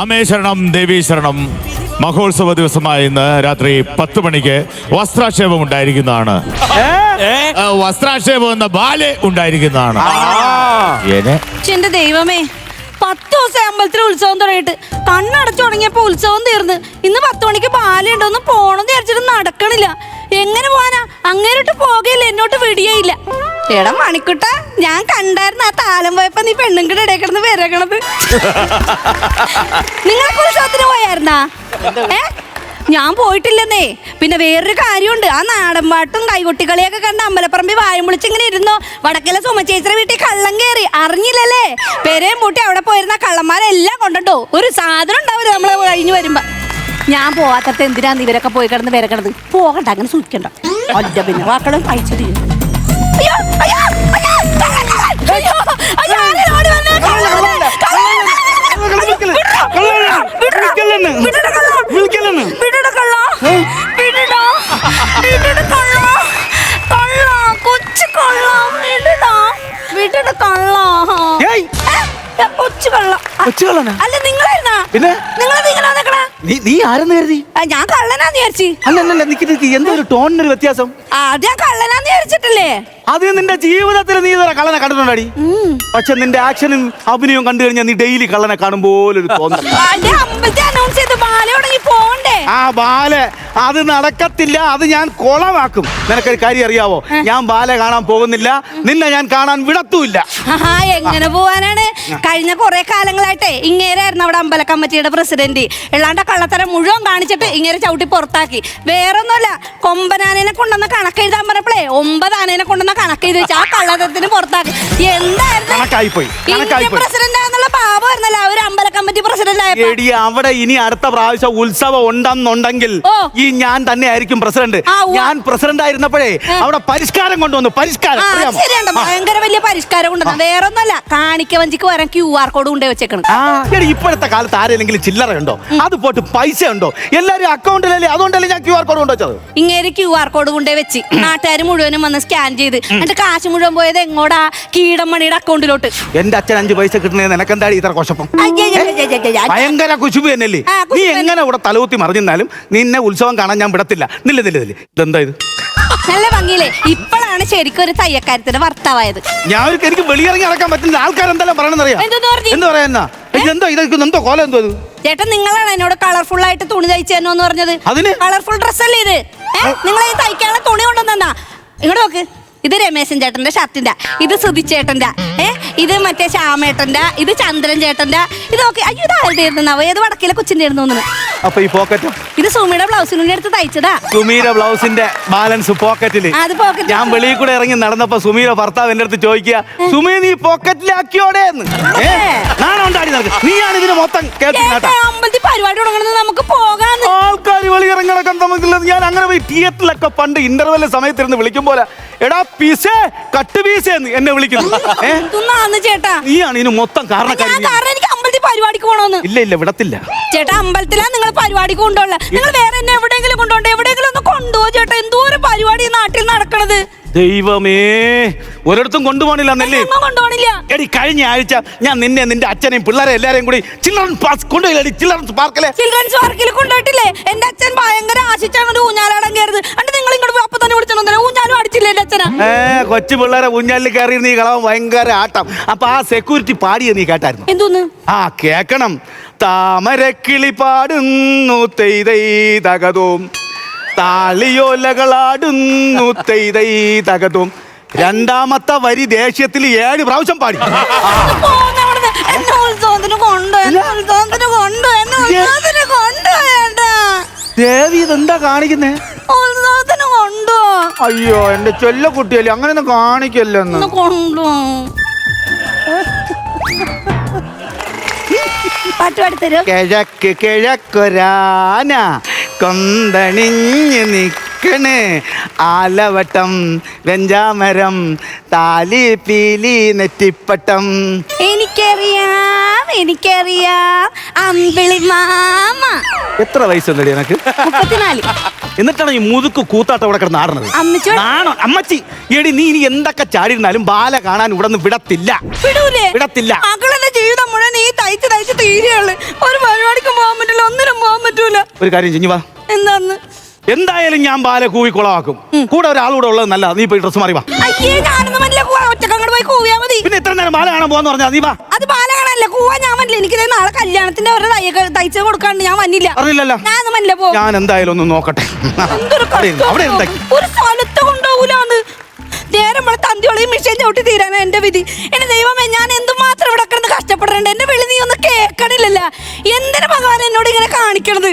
അമ്മേ ശരണം ദേവീ ശരണം. മഹോത്സവ ദിവസമായ ഇന്ന് രാത്രി 10 മണിക്ക് വസ്ത്രാക്ഷേപം ഉണ്ടായിരിക്കുന്നതാണ്. വസ്ത്രാക്ഷേപം എന്ന ബാലെ ഉണ്ടായിരിക്കുന്നതാണ്. എന്റെ ദൈവമേ, 10 ദിവസം അമ്പലത്തിലെ ഉത്സവം തുടങ്ങിയിട്ട് കണ്ണടച്ചു തുടങ്ങിയപ്പോ ഉത്സവം തീർന്ന് ഇന്ന് 10 മണിക്ക് ബാലുണ്ടോന്ന് പോണെന്ന് വിചാരിച്ചിട്ട് നടക്കണില്ല. എങ്ങനെ പോവാനാ? അങ്ങേരോട്ട് പോകയില്ല, എന്നോട്ട് വിടിയയില്ല. എടാ മണിക്കുട്ട, ഞാൻ കണ്ടായിരുന്നു ആ താലം പോയപ്പോ നീ പെണ്ണുങ്ങളുടെ ഇടയിൽ കിടന്ന് വിരകണത്. നിങ്ങൾക്ക് ഉത്സവത്തിന് പോയായിരുന്നാ? ഞാൻ പോയിട്ടില്ലെന്നേ. പിന്നെ വേറൊരു കാര്യമുണ്ട്, ആ നാടൻ പാട്ടും കൈകൊട്ടിക്കളിയൊക്കെ കണ്ട് അമ്പലപ്പറമ്പി വായും വിളിച്ചിങ്ങനെ ഇരുന്നോ. വടക്കലെ സുമചേച്ചിയുടെ വീട്ടിൽ കള്ളം കയറി അറിഞ്ഞില്ലല്ലേ? പെരയും പൂട്ടി അവിടെ പോയിരുന്ന കള്ളന്മാരെല്ലാം കൊണ്ടോ ഒരു സാധനം ഉണ്ടാവില്ല നമ്മളെ കഴിഞ്ഞു വരുമ്പോ. ഞാൻ പോവാത്തത് എന്തിനാന്ന് ഇവരൊക്കെ പോയി കിടന്ന് വിരക്കണത്? പോകണ്ട, അങ്ങനെ സൂക്ഷിക്കണ്ട. ഒറ്റ പിന്നെ വാക്കളും കഴിച്ചത്. അല്ല നിങ്ങളായിരുന്നാ? നീ ആരെന്ന് കരുതി? ഞാൻ കള്ളനാന്ന് വിചാരിച്ചു. അല്ലല്ല, നിക്ക് എന്തോ ഒരു ടോണിനൊരു വ്യത്യാസം. ഞാൻ കള്ളനാന്ന് വിചാരിച്ചിട്ടില്ലേ? അത് നിന്റെ ജീവിതത്തിൽ നീ ഇതുവരെ കള്ളനെ കണ്ടിട്ടുണ്ടാടി. പക്ഷെ നിന്റെ ആക്ഷനും അഭിനയവും കണ്ടു കഴിഞ്ഞാൽ നീ ഡെയിലി കള്ളനെ കാണും പോലൊരു തോന്നൽ. ആ ബാലെ അത് നടക്കത്തില്ല, അത് ഞാൻ കൊളവാക്കും. നിനക്കൊരു കാര്യം അറിയാവോ? ഞാൻ ബാലെ കാണാൻ പോകുന്നില്ല, നിന്നെ ഞാൻ കാണാൻ വിടത്തുമില്ല. എങ്ങനെ പോവാനാണ്? കഴിഞ്ഞ കുറെ കാലങ്ങളായിട്ടേ ഇങ്ങേരായിരുന്നു അവിടെ അമ്പല കമ്മിറ്റിയുടെ പ്രസിഡന്റ്. ഉള്ളാണ്ട കള്ളത്തരം മുഴുവൻ കാണിച്ചിട്ട് ഇങ്ങനെ ചവിട്ടി പുറത്താക്കി. വേറൊന്നുമല്ല, കൊമ്പനാനേനെ കൊണ്ടുവന്ന കണക്കെഴുതാൻ പറഞ്ഞപ്പോഴേ 9 ആനേനെ കൊണ്ടുവന്ന കണക്കെഴുതി വെച്ച് ആ കള്ളത്തരത്തിന് പുറത്താക്കി. എന്തായിരുന്നു പ്രസിഡന്റ് ആണെന്നുള്ള പാപമായിരുന്നല്ലോ ഒരു അമ്പല കമ്മിറ്റി പ്രസിഡന്റ് ആയപ്പോ. അവിടെ ഇനി അടുത്ത പ്രാവശ്യം ഉത്സവം ഉണ്ടെന്നുണ്ടെങ്കിൽ ഈ ഞാൻ തന്നെ ആയിരിക്കും പ്രസിഡന്റ്. ഞാൻ പ്രസിഡന്റ് ആയിരുന്നപ്പോഴേ അവിടെ പരിഷ്കാരം കൊണ്ടുവന്നു. പരിഷ്കാരം ശരിയാണ്, ഭയങ്കര വലിയ പരിഷ്കാരം കൊണ്ടുവന്നു. വേറൊന്നുമല്ല, കാണിക്ക വഞ്ചിക്ക് വരാൻ QR കോഡ് കൊണ്ടേ വെച്ചേക്കണം. ഇപ്പോഴത്തെ കാലത്ത് ആരെങ്കിലും ചില്ലറ ഉണ്ടോ? അത് പോട്ട് പൈസ ഉണ്ടോ? എല്ലാരും അക്കൗണ്ടിലല്ലേ, അതുകൊണ്ടല്ലേ ഞാൻ QR കോഡ് കൊണ്ടുവച്ചത്. ഇങ്ങനെ QR കോഡ് കൊണ്ടേ വെച്ച് നാട്ടുകാർ മുഴുവനും വന്ന് സ്കാൻ ചെയ്ത് എന്റെ കാശ് മുഴുവൻ പോയത് എങ്ങോടാ? കീടമണിയുടെ അക്കൗണ്ടിലോട്ട്. എന്റെ അച്ഛൻ 5 പൈസ കിട്ടുന്നത് നിനക്കെന്താടി ഇത്ര കൊശപ്പം? ഭയങ്കര കുശുബ് തന്നെയല്ലേ നീ. എങ്ങനെ ഇവിടെ തലകുത്തി മറിഞ്ഞാലും നിന്നെ ഉത്സവം കാണാൻ ഞാൻ വിടത്തില്ല. നില്ല ഇതെന്താ ഇത്? നല്ല ഭംഗിയില്ലേ? ഇപ്പോഴാണ് ശരിക്കും ഒരു തയ്യക്കാരത്തിന്റെ ഭർത്താവായത്. ഞാൻ എനിക്ക് വെളിയിറങ്ങി നടക്കാൻ പറ്റുന്ന ആൾക്കാരെന്തെല്ലാം പറയണെന്നറിയാം. എന്താ പറയാ? എന്തോ ഇതെന്തോ കോലം എന്തോ ഇത്? ചേട്ടൻ നിങ്ങളാണ് എന്നോട് കളർഫുൾ ആയിട്ട് തുണി തയ്ച്ചു തന്നോന്ന് പറഞ്ഞത്. അതിന് കളർഫുൾ ഡ്രസ് അല്ലേ ഇത്? നിങ്ങൾ ഈ തയ്ക്കാനുള്ള തുണി കൊണ്ടുവന്നാ? ഇങ്ങോട്ട് നോക്ക്, ഇത് രമേശൻ ചേട്ടന്റെ ഷർട്ടിന്റെ, ഇത് സുധി ചേട്ടന്റെ, ഇത് മറ്റേ ശ്യാമേട്ടന്റെ, ഇത് ചന്ദ്രൻ ചേട്ടന്റെ. ഇതൊക്കെ അയ്യോ ഇത് ആരുടെ ആയിരുന്നാവോ? ഏത് വടക്കിലെ കൊച്ചിന്റെ ആയിരുന്നു? അപ്പൊ ഈ പോക്കറ്റ് ഇത് സുമിയുടെ ബ്ലൗസിനുള്ളിൽ എടുത്ത് തയ്ച്ചതാ. സുമീര ബ്ലൗസിന്റെ ബാലൻസ് പോക്കറ്റില്. ഞാൻ വെളിയിൽ കൂടെ ഇറങ്ങി നടന്നപ്പോ സുമീര ഭർത്താവ് എന്റെ അടുത്ത് ചോദിക്കുക, സുമി നീ പോക്കറ്റിലാക്കിയോടെ? നീയാണ് ഇതിന് മൊത്തം അമ്പലത്തിൽ പരിപാടി തുടങ്ങുന്നത്, നമുക്ക് പോകാം. ആൾക്കാർ വെളിയിറങ്ങി നടക്കാൻ തമ്മിൽ ഞാൻ അങ്ങനെ പോയി തിയേറ്ററിലൊക്കെ പണ്ട് ഇന്റർവെല് സമയത്തിരുന്ന് വിളിക്കും പോലെ എടാ പീസേ കട്ട് പീസേന്ന് എന്നെ വിളിക്കുന്നു. ചേട്ടാ നീയാണ് ഇതിന് മൊത്തം കാരണക്കാരൻ. എനിക്ക് അമ്പലത്തിൽ പരിപാടിക്ക് പോകണമെന്ന്. ഇല്ല വിടത്തില്ല ചേട്ടാ. അമ്പലത്തിലാ നിങ്ങൾ പരിപാടിക്ക് കൊണ്ടുപോകല? നിങ്ങൾ വേറെ എന്നെ എവിടെയെങ്കിലും കൊണ്ടുപോകണ്ടേ? എവിടെയെങ്കിലും ഒന്ന് കൊണ്ടുപോകും ചേട്ടാ. എന്തോ ഒരു പരിപാടി നാട്ടിൽ നടക്കണത്. ദൈവമേ, ഒരിടത്തും കൊണ്ടുപോകണില്ല. കൊണ്ടുപോകണില്ല. എടി കഴിഞ്ഞ ആഴ്ച ഞാൻ നിന്റെ അച്ഛനെയും പിള്ളേരെ എല്ലാരെയും കൂടി ചിൽഡ്രൻസ് പാർക്ക് കൊണ്ടുപോയില്ലേ? ചിൽഡ്രൻസ് പാർക്കിൽ കൊണ്ടുപോയിട്ടില്ലേ? എന്റെ അച്ഛൻ ഭയങ്കര ആശിച്ചാണ് ഊഞ്ഞാലാടാൻ കയറുന്നത്. എന്നിട്ട് നിങ്ങൾ ഇങ്ങോട്ട് അപ്പൊ തന്നെ വിളിച്ചോ? ഊഞ്ഞാലും അടിച്ചില്ലേ എന്റെ അച്ഛനാ? കൊച്ചു പിള്ളേരെ ഊഞ്ഞാലിൽ കയറി നീ കളവാൻ ഭയങ്കര ആട്ടം. അപ്പൊ ആ സെക്യൂരിറ്റി പാടിയ നീ കേട്ടായിരുന്നു? എന്തോന്ന്? കേക്കണം. താമരക്കിളി പാടുന്നു തെയ്തൈ തകതും, താളിയോലകളാടുന്നു തെയ്തൈ തകതും. രണ്ടാമത്തെ വരി ദേഷ്യത്തിൽ 7 പ്രാവശ്യം പാടി. ദേവി ഇതെന്താ കാണിക്കുന്നേ? അയ്യോ എന്റെ ചൊല്ല കുട്ടിയല്ലേ, അങ്ങനെയൊന്നും കാണിക്കല്ലെന്ന്. കിഴക്ക് കിഴക്കൊരാന കൊന്തണിഞ്ഞ് നിക്കണ്, ആലവട്ടം വെഞ്ചാമരം താലി പീലി നെറ്റിപ്പട്ടം. എനിക്കറിയാം അമ്പിളി മാമ. എത്ര വയസ്സുണ്ടല്ലേ എനക്ക്? 34. എന്നിട്ടാണ് ഈ മുതുക്ക് കൂത്താട്ടം ഇവിടെ കിടന്ന് ആടുന്നത്. അമ്മച്ചി എടി നീ ഇനി എന്തൊക്കെ ചാടിയിരുന്നാലും ബാല കാണാൻ ഇവിടെ നിന്ന് വിടത്തില്ല. വിടത്തില്ല. ജീവിതം മുഴുവൻ ഈ തയ്ച്ച് തീരെയുള്ളു. ഒരു പരിപാടിക്ക് പോകാൻ പറ്റില്ല, ഒന്നിനും പോകാൻ പറ്റൂല. ഒരു കാര്യം ചെയ്ഞ്ഞു വാ. എന്താന്ന്? എന്തായാലും ഞാൻ ബാല കൂവി കുളമാക്കും. കൂടെ ഒരാളൂടെ ഉള്ളത് നല്ല. നീ പോയി ഡ്രസ് മാറി വാ. അയ്യേ, ഞാനൊന്നും പറ്റില്ല. ഒറ്റക്കങ്ങോട്ട് പോയി കൂവിയാ മതി. പിന്നെ എത്ര നേരം ബാല കാണാൻ പോവാന്ന് പറഞ്ഞാ നീ വാ. അത് ബാല കാണാനല്ല, കൂവാ ഞാൻ പറ്റില്ല. എനിക്ക് നാളെ കല്യാണത്തിന്റെ അവരുടെ തയ്ച്ച് കൊടുക്കാണ്ട് ഞാൻ വന്നില്ല. പറഞ്ഞില്ലല്ലോ. ഞാനൊന്നും പറ്റില്ല. പോ. ഞാൻ എന്തായാലും ഒന്ന് നോക്കട്ടെ. അവിടെ എന്താക്കി? ഒരു സ്ഥലത്ത് കൊണ്ടുപോകൂലാന്ന്. നേരം നമ്മളെ തന്തിയോളയും മിഷീൻ ചവിട്ടി തീരാനാ എന്റെ വിധി. എന്റെ ദൈവമേ, ഞാൻ എന്തുമാത്രം ഇവിടെ കിടന്ന് കഷ്ടപ്പെടേണ്ട. എന്റെ വിളി നീ ഒന്ന് കേൾക്കണില്ലല്ല. എന്തിനു ഭഗവാൻ എന്നോട് ഇങ്ങനെ കാണിക്കണത്?